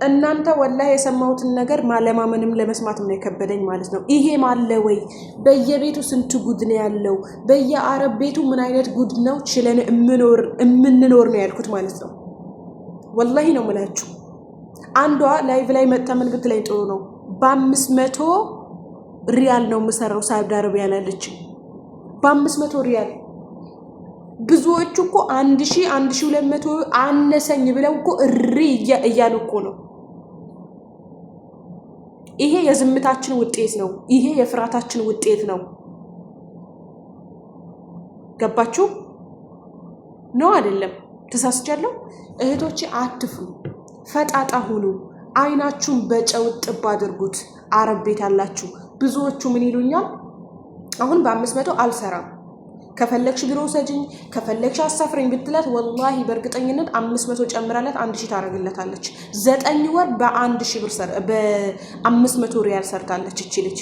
እናንተ ወላሂ የሰማሁትን ነገር ለማመንም ለመስማትም ነው የከበደኝ ማለት ነው። ይሄ ማለ ወይ በየቤቱ ስንት ጉድ ነው ያለው። በየአረብ ቤቱ ምን አይነት ጉድ ነው ችለን የምንኖር ነው ያልኩት ማለት ነው። ወላሂ ነው የምላችሁ። አንዷ ላይቭ ላይ መጣ ምን ብትለኝ ጥሩ ነው፣ በ500 ሪያል ነው የምሰራው ሳውዲ አረቢያ ያለች። በ500 ሪያል ብዙዎቹ እኮ 1000 1200 አነሰኝ ብለው እኮ እሪ እያሉ እኮ ነው። ይሄ የዝምታችን ውጤት ነው። ይሄ የፍራታችን ውጤት ነው። ገባችሁ ነው አይደለም? ተሳስቻለሁ እህቶቼ። አትፍሩ፣ ፈጣጣ ሁኑ። አይናችሁን በጨው ጥብ አድርጉት። አረብ ቤት ያላችሁ ብዙዎቹ ምን ይሉኛል፣ አሁን በ500 አልሰራም፣ ከፈለግሽ ቢሮ ሰጅኝ፣ ከፈለግሽ አሳፍረኝ ብትላት ወላሂ በእርግጠኝነት 500 ጨምራላት 1000 ታረግለታለች። 9 ወር በ1000 ብር በ500 ሪያል ሰርታለች እቺ ልጅ።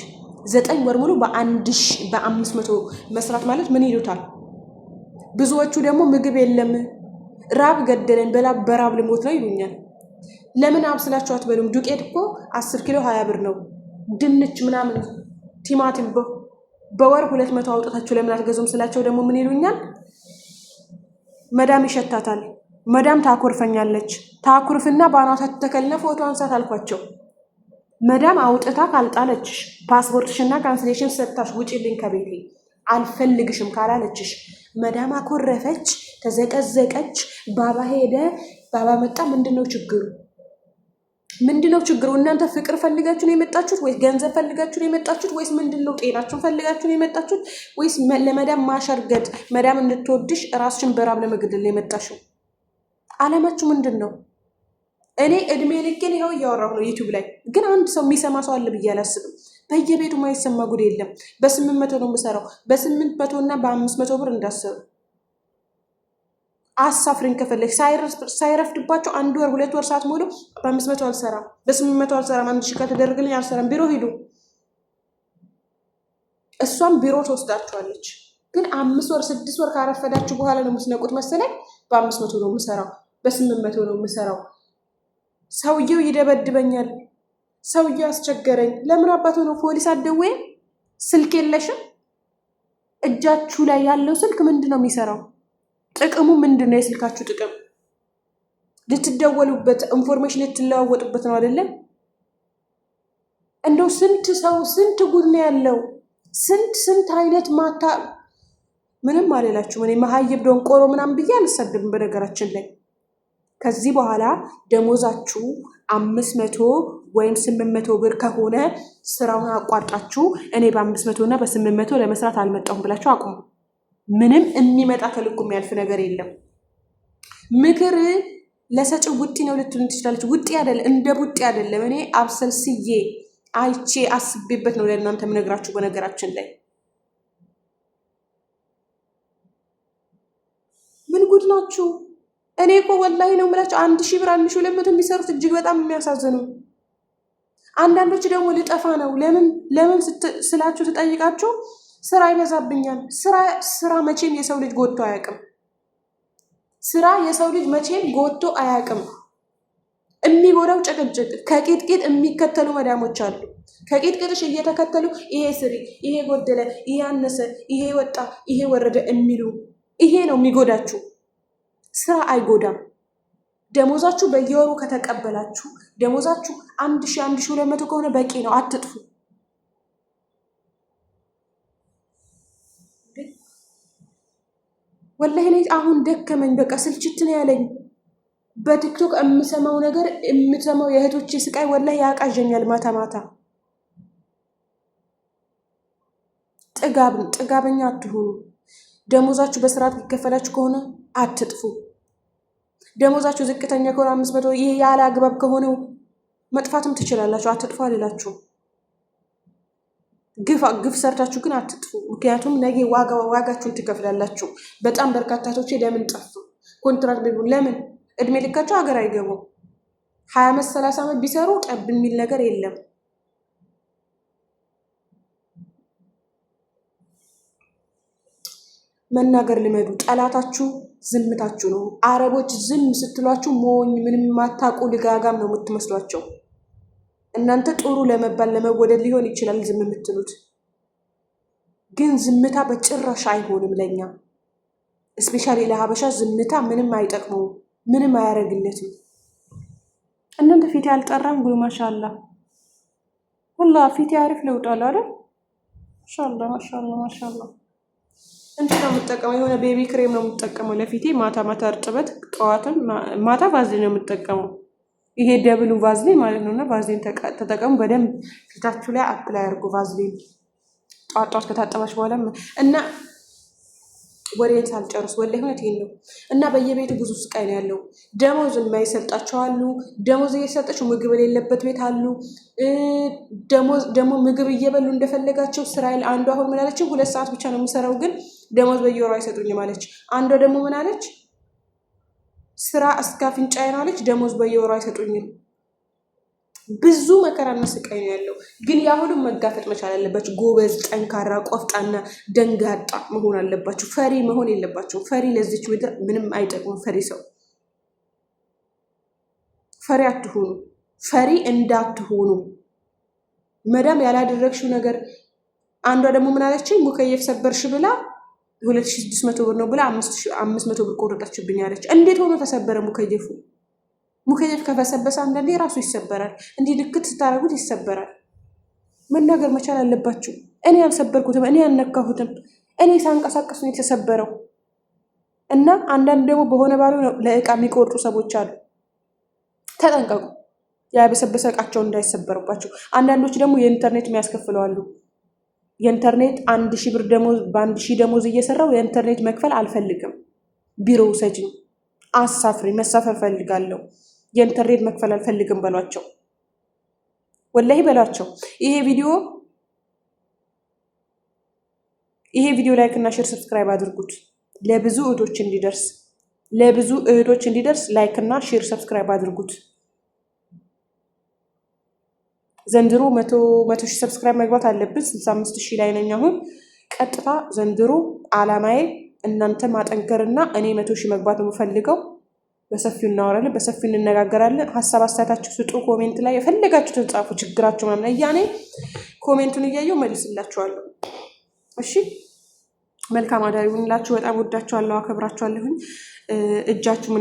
9 ወር ሙሉ በ500 መስራት ማለት ምን ይሉታል? ብዙዎቹ ደግሞ ምግብ የለም ራብ ገደለን በራብ ልሞት ነው ይሉኛል። ለምን አብስላችሁ አትበሉም? ዱቄት እኮ 10 ኪሎ 20 ብር ነው። ድንች ምናምን ቲማቲም በወር 200 አውጥታችሁ ለምን አትገዙም ስላቸው ደግሞ ምን ይሉኛል? መዳም ይሸታታል፣ መዳም ታኮርፈኛለች። ታኩርፍና ባናታ ተተከልና ፎቶ አንሳት አልኳቸው። መዳም አውጥታ ካልጣለችሽ ፓስፖርትሽና ካንስሌሽን ሰጥታሽ ውጪልኝ ከቤቴ አልፈልግሽም ካላለችሽ፣ መዳም አኮረፈች፣ ተዘቀዘቀች፣ ባባ ሄደ፣ ባባ መጣ፣ ምንድነው ችግሩ? ምንድነው ችግሩ? እናንተ ፍቅር ፈልጋችሁ ነው የመጣችሁት ወይስ ገንዘብ ፈልጋችሁ ነው የመጣችሁት ወይስ ምንድነው? ጤናችሁን ፈልጋችሁ ነው የመጣችሁት ወይስ ለመዳም ማሸርገድ፣ መዳም እንድትወድሽ ራስሽን በራብ ለመግደል ነው የመጣሽው? አላማችሁ ምንድነው? እኔ እድሜ ልኬን ይኸው እያወራሁ ነው ዩቲዩብ ላይ፣ ግን አንድ ሰው የሚሰማ ሰው አለ ብዬ አላስብም። በየቤቱ ማይሰማ ጉድ የለም። በ800 ነው የምሰራው። በ800 እና በ500 ብር እንዳሰሩ አሳፍሪን ከፈለግ ሳይረፍድባቸው 1 ወር 2 ወር ሰዓት ሙሉ በ500 አልሰራም፣ በ800 አልሰራም፣ 1000 ከተደረገልኝ አልሰራም። ቢሮ ሂዱ። እሷም ቢሮ ትወስዳችኋለች። ግን 5 ወር 6 ወር ካረፈዳችሁ በኋላ ነው የምትነቁት መሰለኝ። በ500 ነው የምሰራው፣ በ800 ነው የምሰራው። ሰውየው ይደበድበኛል፣ ሰውየው አስቸገረኝ። ለምን አባቱ ነው ፖሊስ አትደውይም? ስልክ የለሽም? እጃችሁ ላይ ያለው ስልክ ምንድን ነው የሚሰራው? ጥቅሙ ምንድን ነው? የስልካችሁ ጥቅም ልትደወሉበት፣ ኢንፎርሜሽን ልትለዋወጡበት ነው አይደለም? እንደው ስንት ሰው ስንት ጉድ ነው ያለው። ስንት አይነት ማታ ምንም አልላችሁም። እኔ መሀይብ ደንቆሮ ምናምን ብዬ አልሰድብም። በነገራችን ላይ ከዚህ በኋላ ደሞዛችሁ 500 ወይም 800 ብር ከሆነ ስራውን አቋርጣችሁ እኔ በ500 እና በ800 ለመስራት አልመጣሁም ብላችሁ አቁሙ። ምንም የሚመጣ ከልኩ የሚያልፍ ነገር የለም። ምክር ለሰጪው ቡጢ ነው ልትሉን ትችላለች። ቡጢ አይደለም፣ እንደ ቡጢ አይደለም። እኔ አብሰልስዬ አይቼ አስቤበት ነው ለእናንተ የምነግራችሁ። በነገራችን ላይ ምን ጉድ ናችሁ? እኔ እኮ ወላሂ ነው የምላችሁ 1000 ብር 1200 የሚሰሩት እጅግ በጣም የሚያሳዝኑ። አንዳንዶች ደግሞ ልጠፋ ነው ለምን ስላችሁ ትጠይቃችሁ፣ ስራ ይበዛብኛል። ስራ መቼም የሰው ልጅ ጎድቶ አያውቅም። ስራ የሰው ልጅ መቼም ጎድቶ አያውቅም። የሚጎዳው ጭቅጭቅ፣ ከቂጥቂጥ የሚከተሉ መዳሞች አሉ። ከቂጥቂጥሽ እየተከተሉ ይሄ ስሪ፣ ይሄ ጎደለ፣ ይሄ አነሰ፣ ይሄ ወጣ፣ ይሄ ወረደ የሚሉ ይሄ ነው የሚጎዳችሁ። ስራ አይጎዳም። ደሞዛችሁ በየወሩ ከተቀበላችሁ ደሞዛችሁ 1000 1200 ከሆነ በቂ ነው። አትጥፉ። ወላሂ እኔ አሁን ደከመኝ፣ በቃ ስልችት ነው ያለኝ። በቲክቶክ የምሰማው ነገር የምሰማው የእህቶቼ ስቃይ ወላሂ ያቃዠኛል ማታ ማታ። ጥጋበኛ አትሁኑ። ደሞዛችሁ በስርዓት ሊከፈላችሁ ከሆነ አትጥፉ። ደሞዛችሁ ዝቅተኛ ከሆነ 500 ይሄ ያለ አግባብ ከሆነ መጥፋትም ትችላላችሁ። አትጥፉ አልላችሁም። ግፍ ሰርታችሁ ግን አትጥፉ። ምክንያቱም ነገ ዋጋችሁን ትከፍላላችሁ። በጣም በርካታ እህቶቼ ለምን ጠፉ? ኮንትራት ቢሆን ለምን እድሜ ልካቸው ሀገር አይገቡም? 20 ዓመት 30 ዓመት ቢሰሩ ጠብ የሚል ነገር የለም። መናገር ልመዱ። ጠላታችሁ ዝምታችሁ ነው። አረቦች ዝም ስትሏችሁ ሞኝ ምንም ማታውቁ ልጋጋም ነው የምትመስሏቸው። እናንተ ጥሩ ለመባል ለመወደድ ሊሆን ይችላል ዝም የምትሉት፣ ግን ዝምታ በጭራሽ አይሆንም ለኛ። እስፔሻሊ ለሀበሻ ዝምታ ምንም አይጠቅመውም፣ ምንም አያደርግለትም። እናንተ ፊት ያልጠራም ጉድ ማሻአላ ሁላ ፊት አሪፍ ለውጣል አይደል? ማሻአላ ማሻአላ ማሻአላ። እንዴት ነው የምጠቀመው? የሆነ ቤቢ ክሬም ነው የምጠቀመው ለፊቴ። ማታ ማታ እርጥበት፣ ጠዋትም ማታ ቫዝሊን ነው የምጠቀመው። ይሄ ደብሉ ቫዝሊን ማለት ነውና ቫዝሊን ተጠቀሙ በደንብ ፊታችሁ ላይ አፕላይ አድርጉ ቫዝሊን ጧት ጧት ከታጠባች በኋላ እና ወሬን ሳልጨርስ ወላሂ እውነቴን ነው። እና በየቤቱ ብዙ ስቃይ ነው ያለው። ደሞዝ የማይሰጣቸው አሉ። ደሞዝ እየሰጠችው ምግብ የሌለበት ቤት አሉ። ደግሞ ምግብ እየበሉ እንደፈለጋቸው እስራኤል አንዷ አሁን ምን አለችው? 2 ሰዓት ብቻ ነው የምሰራው ግን ደሞዝ በየወሩ አይሰጡኝም አለች። አንዷ ደግሞ ምን አለች? ስራ እስከ አፍንጫዬ ነው አለች፣ ደሞዝ በየወሩ አይሰጡኝም። ብዙ መከራና ስቃይ ነው ያለው። ግን ያሁንም መጋፈጥ መቻል አለባችሁ። ጎበዝ፣ ጠንካራ፣ ቆፍጣና፣ ደንጋጣ መሆን አለባችሁ። ፈሪ መሆን የለባችሁ። ፈሪ ለዚች ምድር ምንም አይጠቅሙም። ፈሪ ሰው ፈሪ አትሆኑ። ፈሪ እንዳትሆኑ። መዳም ያላደረግሽው ነገር አንዷ ደግሞ ምን አለችኝ? ሙከየፍ ሰበርሽ ብላ 2600 ብር ነው ብላ 500 ብር ቆረጠችብኝ አለች። እንዴት ሆኖ ተሰበረ ሙከየፉ? ሙከየፍ ከበሰበሰ አንዳንዴ ራሱ ይሰበራል። እንዲህ ልክት ስታደርጉት ይሰበራል። መናገር መቻል አለባችሁ። እኔ አልሰበርኩትም፣ እኔ አልነካሁትም፣ እኔ ሳንቀሳቀስ ነው የተሰበረው። እና አንዳንድ ደግሞ በሆነ ባሉ ለእቃ የሚቆርጡ ሰዎች አሉ። ተጠንቀቁ፣ ያበሰበሰ እቃቸው እንዳይሰበርባቸው። አንዳንዶች ደግሞ የኢንተርኔት የሚያስከፍለዋሉ። የኢንተርኔት 1000 ብር ደሞዝ በ1000 ደሞዝ እየሰራው የኢንተርኔት መክፈል አልፈልግም፣ ቢሮ ውሰጂኝ፣ አሳፍሪ፣ መሳፈር ፈልጋለሁ፣ የኢንተርኔት መክፈል አልፈልግም በሏቸው። ወላሂ በሏቸው። ይሄ ቪዲዮ ላይክ እና ሼር ሰብስክራይብ አድርጉት ለብዙ እህቶች እንዲደርስ ላይክ እና ሼር ሰብስክራይብ አድርጉት። ዘንድሮ 100 ሺህ ሰብስክራይብ መግባት አለብን። 65,000 ላይ ነኝ አሁን። ቀጥታ ዘንድሮ አላማዬ እናንተ ማጠንከርና እኔ 100 ሺህ መግባት ነው የምፈልገው። በሰፊው እናወራለን፣ በሰፊው እንነጋገራለን። ሀሳብ አስተያየታችሁ ስጡ። ኮሜንት ላይ የፈለጋችሁትን ጻፉ። ችግራችሁ ምናምን እያኔ ኮሜንቱን እያየው መልስላችኋለሁ። እሺ፣ መልካም አዳር ይሁንላችሁ። በጣም ወዳችኋለሁ፣ አከብራችኋለሁኝ። እጃችሁም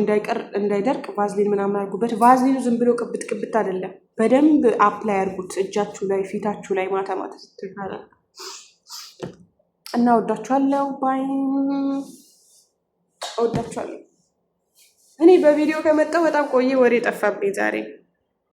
እንዳይደርቅ ቫዝሊን ምናምን አድርጉበት። ቫዝሊኑ ዝም ብሎ ቅብት ቅብት አይደለም፣ በደንብ አፕላይ አድርጉት እጃችሁ ላይ፣ ፊታችሁ ላይ ማታ ማታ ስትታላ እና ወዳችኋለሁ። ባይ ወዳችኋለሁ። እኔ በቪዲዮ ከመጣሁ በጣም ቆየ፣ ወሬ ጠፋብኝ ዛሬ።